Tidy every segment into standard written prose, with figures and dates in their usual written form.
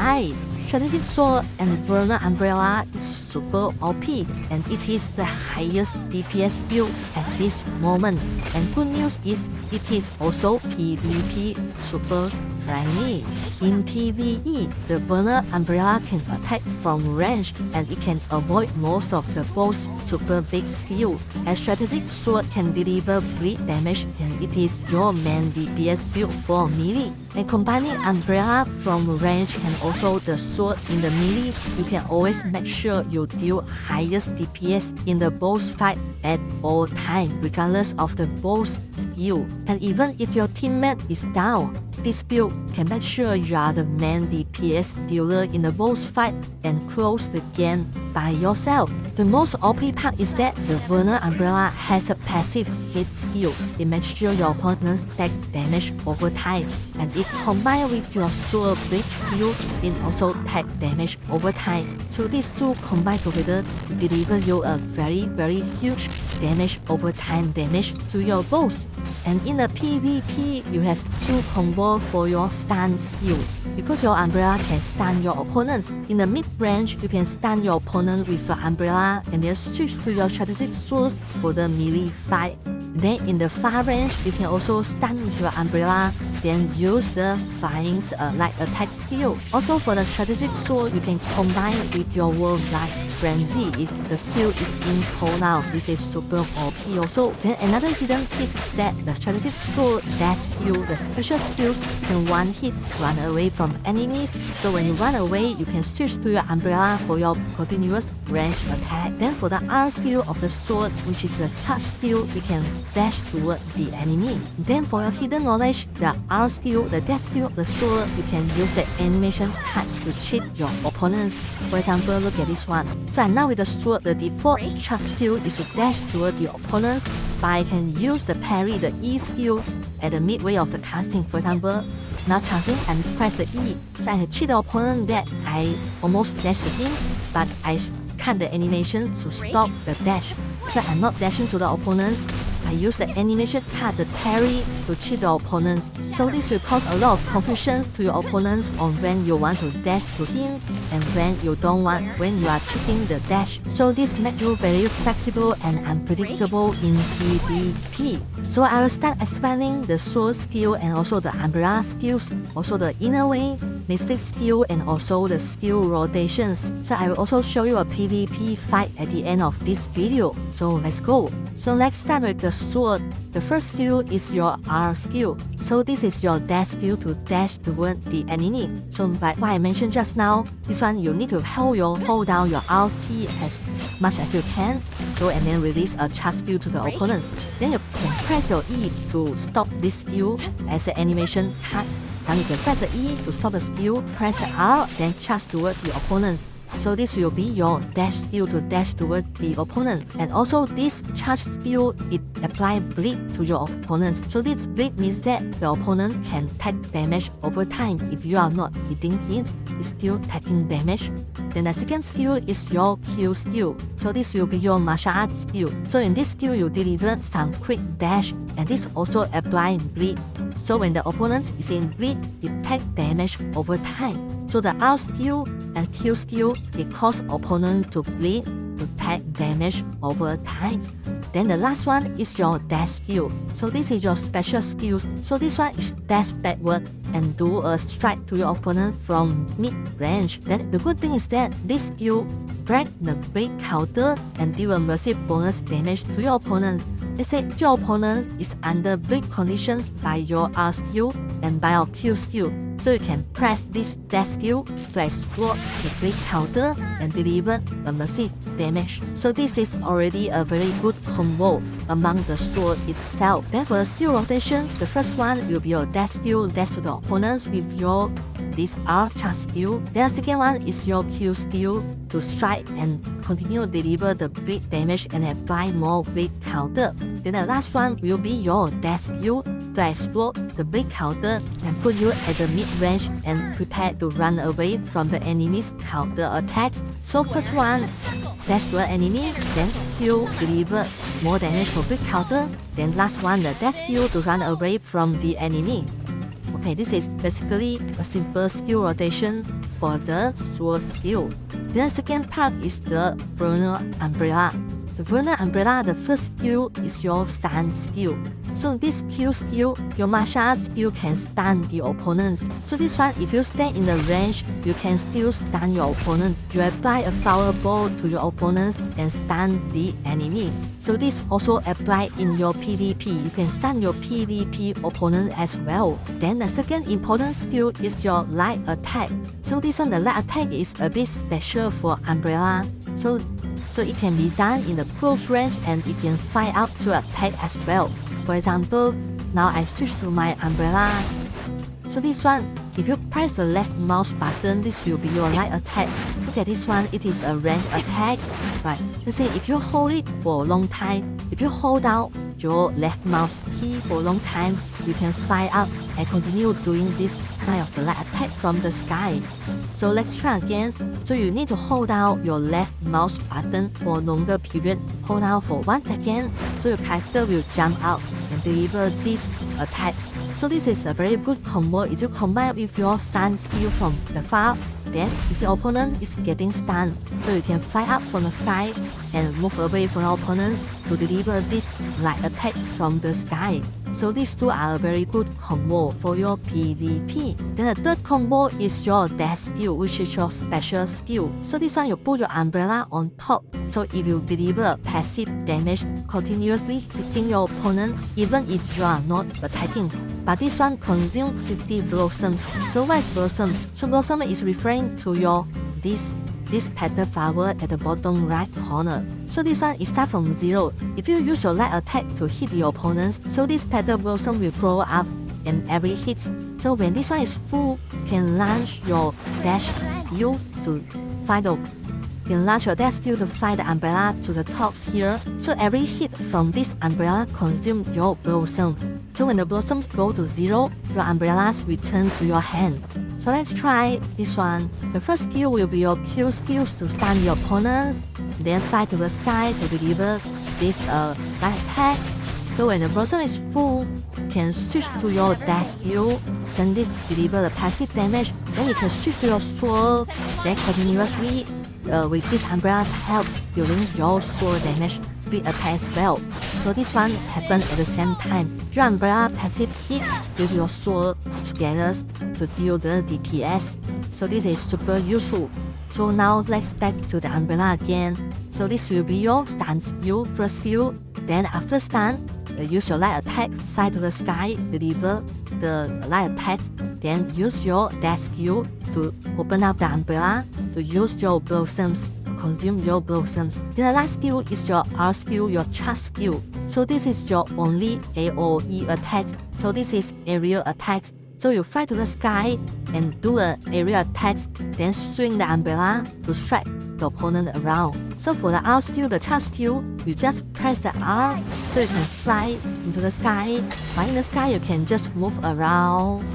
type. Strategic Sword and Vernal Umbrella is super OP, and it is the highest DPS build at this moment. And good news is it is also PvP super friendly. In PvE, the Vernal Umbrella can attack from range, and it can avoid most of the boss' super big skill. And Strategic Sword can deliver bleed damage, and it is your main DPS build for melee. And combining Umbrella from range and also the sword in the melee, you can always make sure you deal highest DPS in the boss fight at all time, regardless of the boss skill. And even if your teammate is down, this build can make sure you are the main DPS dealer in the boss fight and close the game by yourself. The most OP part is that the Vernal Umbrella has a passive hit skill. It makes sure your opponents take damage over time, and it combined with your sword blade skill, it also take damage over time. So these two combined together to deliver you a very huge damage over time damage to your boss. And in the PvP, you have two combos for your stun skill. Because your Umbrella can stun your opponents, in the mid-range, you can stun your opponent with the Umbrella and then switch to your Strategic Sword for the melee fight. Then in the far range, you can also stun with your Umbrella, then use the flying light attack skill. Also for the Strategic Sword, you can combine with your World Light Frenzy if the skill is in cooldown. This is super OP also. Then another hidden tip is that the Strategic Sword dash skill, the special skills, can one hit run away from enemies. So when you run away, you can switch to your Umbrella for your continuous range attack. Then for the R skill of the sword, which is the charge skill, you can dash toward the enemy. Then for your hidden knowledge, the R skill, the dash skill of the sword, you can use the animation cut to cheat your opponents. For example, look at this one. So now with the sword, the default charge skill is to dash toward the opponents, but I can use the parry, the E skill, at the midway of the casting. For example, now charging and press the E. So I can cheat the opponent that I almost dash to him, but I cut the animation to stop the dash. So I'm not dashing to the opponents. I use the animation cut, the parry, to cheat the opponents. So this will cause a lot of confusion to your opponents on when you want to dash to him and when you don't want, when you are cheating the dash. So this makes you very flexible and unpredictable in PvP. So I will start explaining the sword skill and also the Umbrella skills, also the inner way, mystic skill, and also the skill rotations. So I will also show you a PvP fight at the end of this video. So let's go. So let's start with the sword. The first skill is your R skill. So this is your dash skill to dash toward the enemy. So by what I mentioned just now, this one you need to hold down your RT as much as you can. So and then release a charge skill to the opponents. Then you can press your E to stop this skill as an animation cut. Now you can press the E to stop the skill, press the R, then charge toward the opponents. So this will be your dash skill to dash towards the opponent. And also this charge skill, it applies bleed to your opponents. So this bleed means that the opponent can take damage over time. If you are not hitting him, it's still taking damage. Then the second skill is your Q skill. So this will be your martial arts skill. So in this skill, you deliver some quick dash, and this also applies bleed. So when the opponent is in bleed, it takes damage over time. So the R skill and Q skill, it cause opponent to bleed, to take damage over time. Then the last one is your dash skill. So this is your special skill. So this one is dash backward and do a strike to your opponent from mid-range. Then the good thing is that this skill break the bleed counter and deal a massive bonus damage to your opponents. Let's say your opponent is under bleed conditions by your R skill and by your Q skill. So you can press this dash skill to explode the bleed counter and deliver a massive damage. So this is already a very good combo among the sword itself. Then for the skill rotation, the first one will be your dash skill, dash to the opponents with your this R charge skill. Then the second one is your Q skill to strike and continue to deliver the bleed damage and apply more bleed counter. Then the last one will be your dash skill to explode the bleed counter and put you at the mid-range and prepare to run away from the enemy's counter attacks. So first one, dash to an enemy, then Q deliver more damage for bleed counter, then last one, the dash skill to run away from the enemy. Okay, this is basically a simple skill rotation for the sword skill. Then the second part is the Vernal Umbrella. The Vernal Umbrella, the first skill is your stun skill. So this skill, your martial arts skill can stun the opponents. So this one, if you stay in the range, you can still stun your opponents. You apply a flower ball to your opponents and stun the enemy. So this also apply in your PvP. You can stun your PvP opponent as well. Then the second important skill is your light attack. So this one, the light attack is a bit special for Umbrella. So it can be done in the close range and it can fire up to attack as well. For example, now I switch to my umbrellas. So this one, if you press the left mouse button, this will be your light attack. Look at this one, it is a range attack. Right, you see, if you hold it for a long time, if you hold down your left mouse key for a long time, you can fire up and continue doing this kind of light attack from the sky. So let's try again. So you need to hold down your left mouse button for a longer period. Hold down for 1 second, so your character will jump out and deliver this attack. So this is a very good combo. If you combine with your stun skill from the far, then if your opponent is getting stunned, so you can fly up from the sky and move away from your opponent to deliver this light attack from the sky. So these two are a very good combo for your PvP. Then the third combo is your dash skill, which is your special skill. So this one, you put your umbrella on top. So if you deliver passive damage continuously hitting your opponent, even if you are not attacking. But this one consumes 50 blossoms. So what is blossom? So blossom is referring to your this petal flower at the bottom right corner. So this one is start from 0. If you use your light attack to hit the opponents, so this petal blossom will grow up in every hit. So when this one is full, you can launch your dash skill to find the umbrella to the top here. So every hit from this umbrella consumes your blossoms. So when the blossoms go to 0, your umbrellas return to your hand. So let's try this one. The first skill will be your Q skills to stun your opponents, then fly to the sky to deliver this light attack. So when the blossom is full, you can switch to your dash skill, send this deliver the passive damage, then you can switch to your sword, then continuously with this umbrella's help, dealing your sword damage with attack as well. So this one happens at the same time. Your umbrella passive hit with your sword together to deal the DPS. So this is super useful. So now let's back to the umbrella again. So this will be your stun skill, first skill. Then after stun, use your light attack, side to the sky, deliver the light attack. Then use your dash skill to open up the umbrella, to use your blossoms, to consume your blossoms. Then the last skill is your R skill, your charge skill. So this is your only AoE attack. So this is aerial attack. So you fly to the sky and do an aerial attack, then swing the umbrella to strike the opponent around. So for the R skill, the charge skill, you just press the R so you can fly into the sky. While in the sky, you can just move around.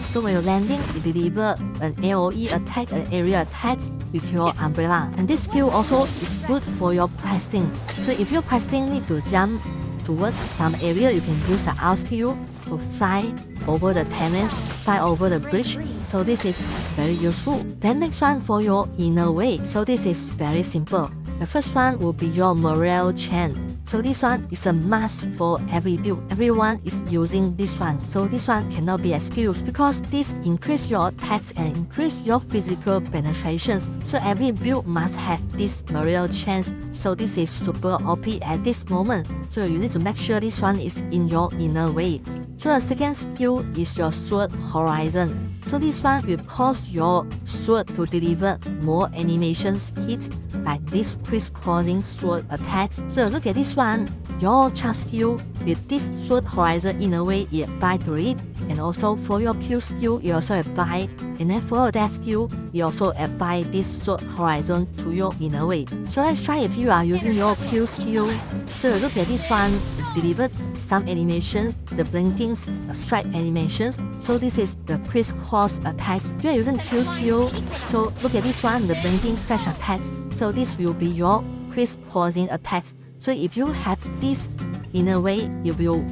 So when you're landing, you deliver an AoE attack, an aerial attack with your umbrella. And this skill also is good for your questing. So if your questing need to jump towards some area, you can use the R skill to fly over the terrains, fly over the bridge. So this is very useful. Then next one for your inner way. So this is very simple. The first one will be your morale chain. So this one is a must for every build. Everyone is using this one. So this one cannot be excused because this increase your attacks and increase your physical penetrations. So every build must have this morale chain. So this is super OP at this moment. So you need to make sure this one is in your inner way. So the second skill is your sword horizon. So this one will cause your sword to deliver more animations hits like this crisscrossing sword attacks. So look at this one. Your charge skill with this sword horizon in a way you apply to it. And also for your Q skill, you also apply. And then for your dash skill, you also apply this sword horizon to your inner way. So let's try if you are using your Q skill. So look at this one. Delivered some animations, the blinking strike animations. So this is the crisscross attacks. You are using Q skill. So look at this one, the blinking flash attacks. So this will be your crisscrossing attacks. So if you have this in a way, you will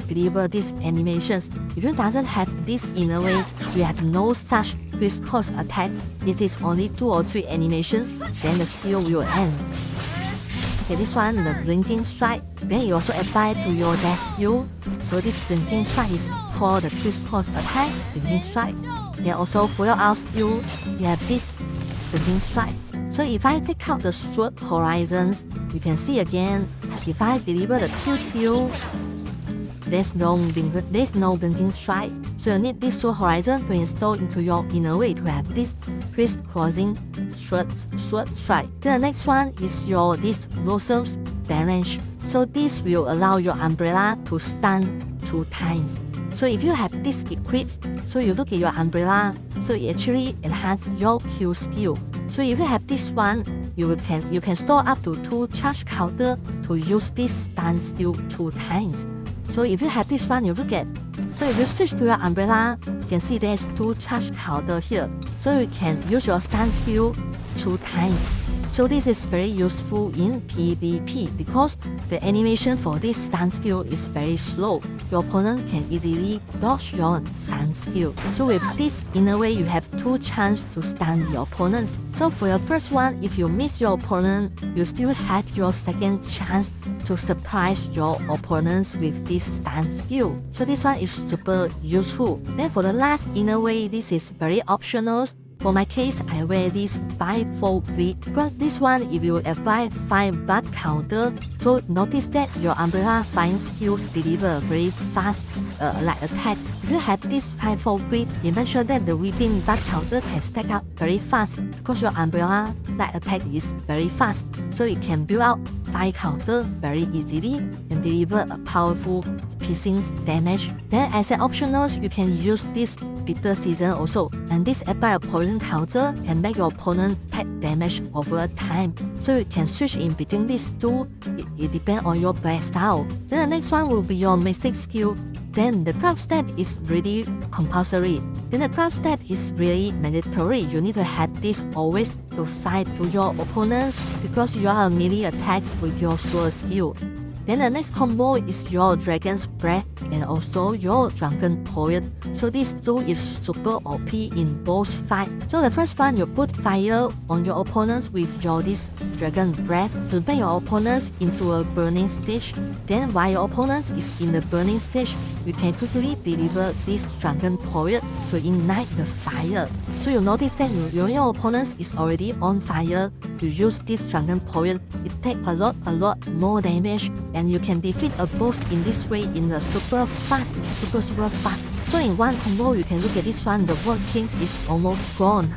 deliver these animations. If you doesn't have this inner way, you have no such crisscross attack. This is only 2 or 3 animations, then the skill will end. Okay, this one, the blinking strike, then you also apply to your dash skill. So this blinking strike is called the crisscross attack, blinking strike. Then also for your out skill, you have this blinking strike. So if I take out the sword horizons, you can see again, if I deliver the Q skill, there's no blinking strike. So you need this sword horizon to install into your inner way to have this crisscrossing sword strike. Then the next one is your this Blossom's Barrage. So this will allow your umbrella to stun 2 times. So if you have this equipped, so you look at your umbrella, so it actually enhances your Q skill. So if you have this one, you can store up to 2 charge counter to use this stun skill 2 times. So if you have this one, you look at, so if you switch to your umbrella, you can see there's 2 charge counter here. So you can use your stun skill 2 times. So this is very useful in PvP because the animation for this stun skill is very slow. Your opponent can easily dodge your stun skill. So with this inner way, you have 2 chances to stun your opponents. So for your first one, if you miss your opponent, you still have your second chance to surprise your opponents with this stun skill. So this one is super useful. Then for the last inner way, this is very optional. For my case, I wear this 5-fold bleed because this one, if you apply 5 butt counter, so notice that your umbrella flying skill deliver very fast like attacks. If you have this 5-fold bleed, you make sure that the whipping butt counter can stack up very fast because your umbrella like attack is very fast. So it can build out 5 counter very easily and deliver a powerful piercing damage. Then as an optional, you can use this bitter season also, and this apply a poison counter and make your opponent take damage over time. So you can switch in between these two. It depends on your play style. Then the next one will be your mystic skill. Then the cloud step is really compulsory. Then the cloud step is really mandatory. You need to have this always to fight to your opponents because you are melee attacks with your sword skill. Then the next combo is your Dragon's Breath and also your Drunken Poet. So these two is super OP in both fights. So the first one, you put fire on your opponents with your this Dragon Breath to make your opponents into a burning stage. Then while your opponent is in the burning stage, you can quickly deliver this Drunken Poet to ignite the fire. So you notice that when your opponent is already on fire, you use this Drunken Poet, it takes a lot more damage, and you can defeat a boss in this way in a super fast. So in one combo, you can look at this one, the Void King is almost gone.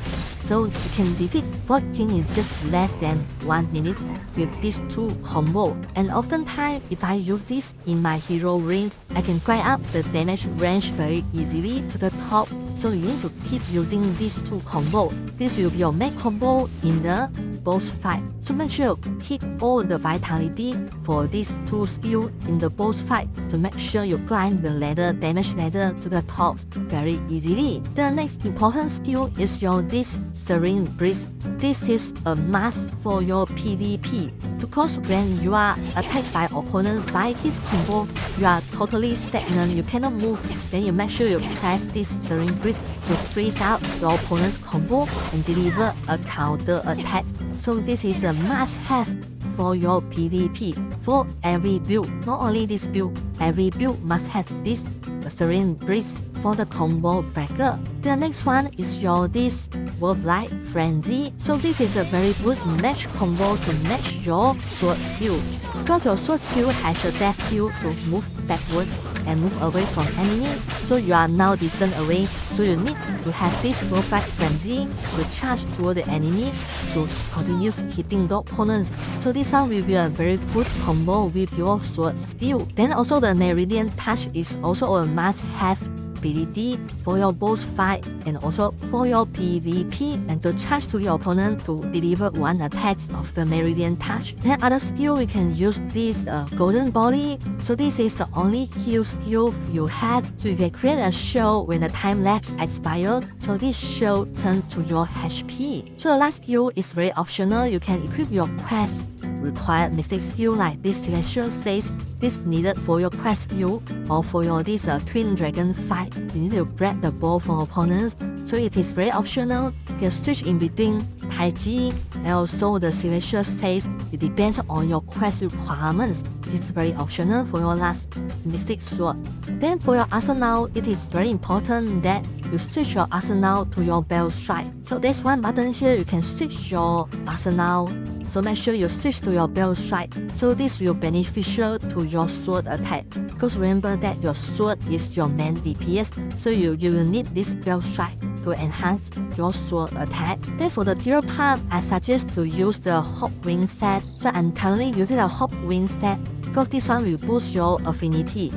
So you can defeat Void King in just less than 1 minute with these two combo. And oftentimes, if I use this in my hero range, I can grind up the damage range very easily to the top. So you need to keep using these two combo. This will be your main combo in the boss fight. So make sure you keep all the vitality for these two skills in the boss fight to make sure you climb the ladder, damage ladder to the top very easily. The next important skill is your this Serene Breeze. This is a must for your PvP because when you are attacked by opponent by his combo, you are totally stagnant, you cannot move. Then you make sure you press this Serene Breeze to freeze out your opponent's combo and deliver a counter attack. So this is a must-have for your PvP for every build. Not only this build, every build must have this Serene Breeze for the combo breaker. The next one is your this Wolf-like Frenzy. So this is a very good match combo to match your sword skill. Because your sword skill has a dash skill to move backward and move away from enemy. So you are now distant away. So you need to have this Wolf-like Frenzy to charge toward the enemy to continue hitting the opponents. So this one will be a very good combo with your sword skill. Then also the Meridian Touch is also a must-have ability for your boss fight and also for your PvP, and to charge to your opponent to deliver one attack of the Meridian Touch. Then other skill, we can use this Golden Body. So this is the only heal skill you have. So you can create a shield when the time lapse expires. So this shield turns to your HP. So the last skill is very optional. You can equip your quest require mystic skill like this selection says this needed for your quest skill or for your this twin dragon fight. You need to break the ball from opponents, so it is very optional. You can switch in between Taiji, and also the selection says it depends on your quest requirements. It is very optional for your last mystic sword. Then for your arsenal, it is very important that you switch your arsenal to your bell strike. So there's one button here you can switch your arsenal. So make sure you switch to your bell strike. So this will beneficial to your sword attack. Because remember that your sword is your main DPS. So you will need this bell strike to enhance your sword attack. Then for the tier part, I suggest to use the Hawk Wing set. So I'm currently using the Hawk Wing set because this one will boost your affinity.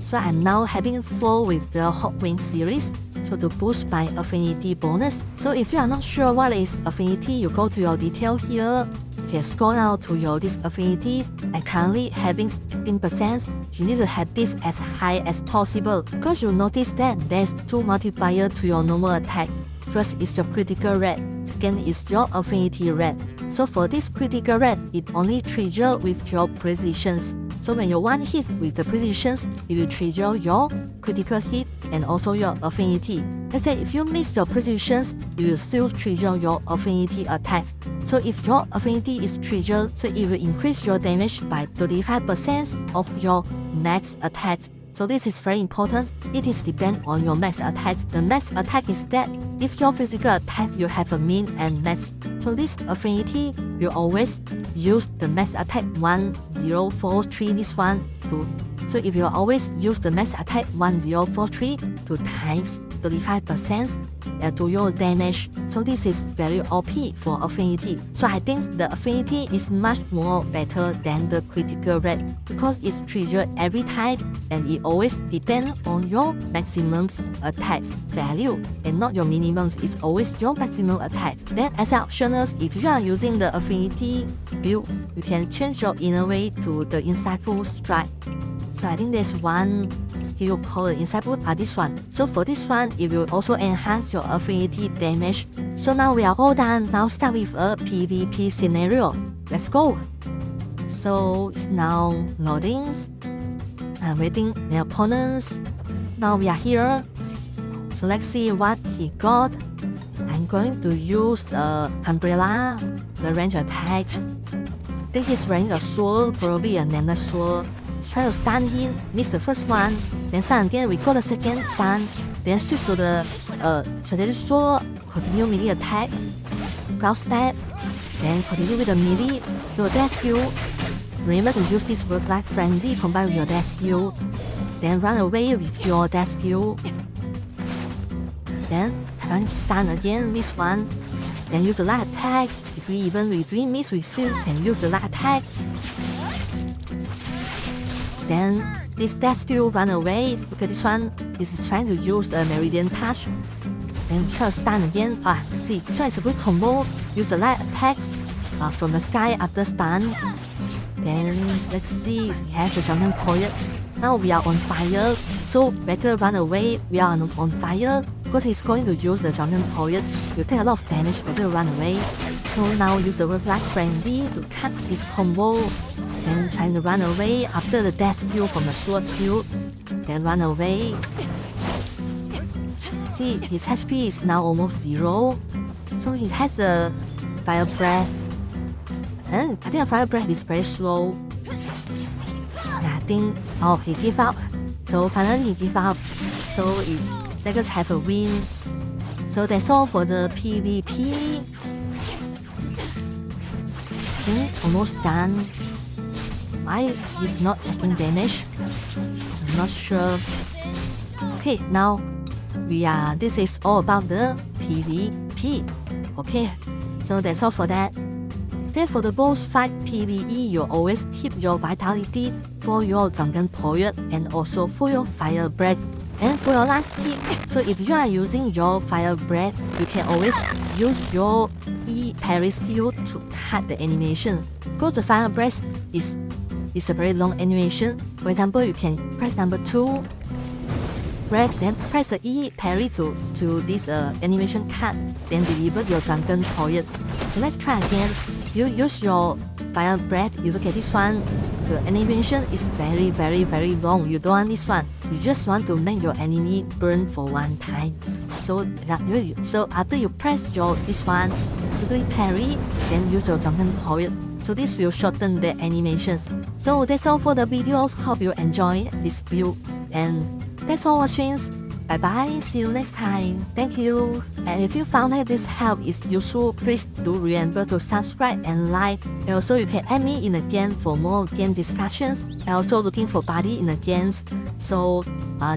So I'm now having 4 with the Hawk Wing series. So to boost my affinity bonus. So if you are not sure what is affinity, you go to your detail here. You can scroll down to your these affinities. I'm currently having 15%. You need to have this as high as possible because you'll notice that there's 2 multiplier to your normal attack. First is your critical rate. Second is your affinity rate. So for this critical rate, it only triggers with your precisions. So when you one hit with the precisions, it will trigger your critical hit and also your affinity. Let's say if you miss your precisions, it will still trigger your affinity attacks. So if your affinity is triggered, so it will increase your damage by 35% of your max attacks. So this is very important. It is depend on your max attacks. The max attack is that if your physical attacks you have a min and max. So this affinity will always use the max attack 1043 this one to. So if you always use the max attack 1043 to times 35% to your damage. So this is very OP for affinity. So I think the affinity is much more better than the critical rate because it's triggered every time and it always depends on your maximum attacks value and not your minimum. It's always your maximum attacks. Then as an optional, if you are using the affinity build, you can change your inner way to the insightful strike. So I think there's one skill called insightful, this one. So for this one, it will also enhance your affinity damage. So now we are all done. Now start with a PvP scenario. Let's go. So it's now loading. I'm waiting the opponents. Now we are here. So let's see what he got. I'm going to use umbrella, the range attack. I think he's wearing a sword, probably a nano sword. Try to stun him, miss the first one, then stun again, we got the second stun, then switch to the strategic sword, continue melee attack, cloud stab, then continue with the melee, your dash skill. Remember to use this work-life frenzy combined with your dash skill, then run away with your dash skill, then try to stun again, miss one, then use the light attacks. If we miss, we still can use the light attack. Then this dash skill run away. Look at this one. This is trying to use the Meridian Touch. Then try to stun again. See, this one is a good combo. Use the light attacks from the sky after stun. Then let's see, he has the Drunken Poet. Now we are on fire, so better run away. We are on fire because he's going to use the Drunken Poet. You take a lot of damage, better run away. So now use the Work Life Frenzy to cut this combo. Then trying to run away after the dash skill from the sword skill. Then run away. See, his HP is now almost 0. So he has a fire breath. And I think a fire breath is very slow. I think, he gave up. So finally he gave up. So let us have a win. So that's all for the PvP. Okay, almost done. Why he's not taking damage? I'm not sure. Okay, now this is all about the PvP. Okay, so that's all for that. Then for the boss fight PvE, you always keep your vitality for your Drunken Poet and also for your fire breath. And for your last tip, so if you are using your fire breath, you can always use your E parry skill to cut the animation. Because the fire breath is a very long animation. For example, you can press number 2, breath, then press the E parry to this animation cut, then deliver your Drunken Poet. So let's try again. if you use your fire breath, you look at this one, the animation is very long. You don't want this one. You just want to make your enemy burn for one time. So after you press this one, quickly parry, then use your drunken poet. So this will shorten the animations. So that's all for the videos. Hope you enjoy this build. And that's all watching. Bye bye, see you next time. Thank you. And if you found that this help is useful, please do remember to subscribe and like. And also you can add me in the game for more game discussions. And also looking for buddy in the games. So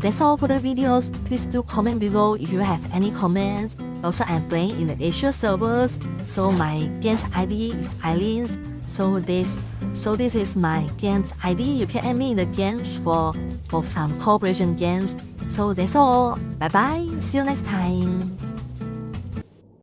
that's all for the videos. Please do comment below if you have any comments. Also I'm playing in the Asia servers. So my game's ID is Eileen's. So this is my game's ID. You can add me in the games for some cooperation games. So that's all. Bye bye. See you next time.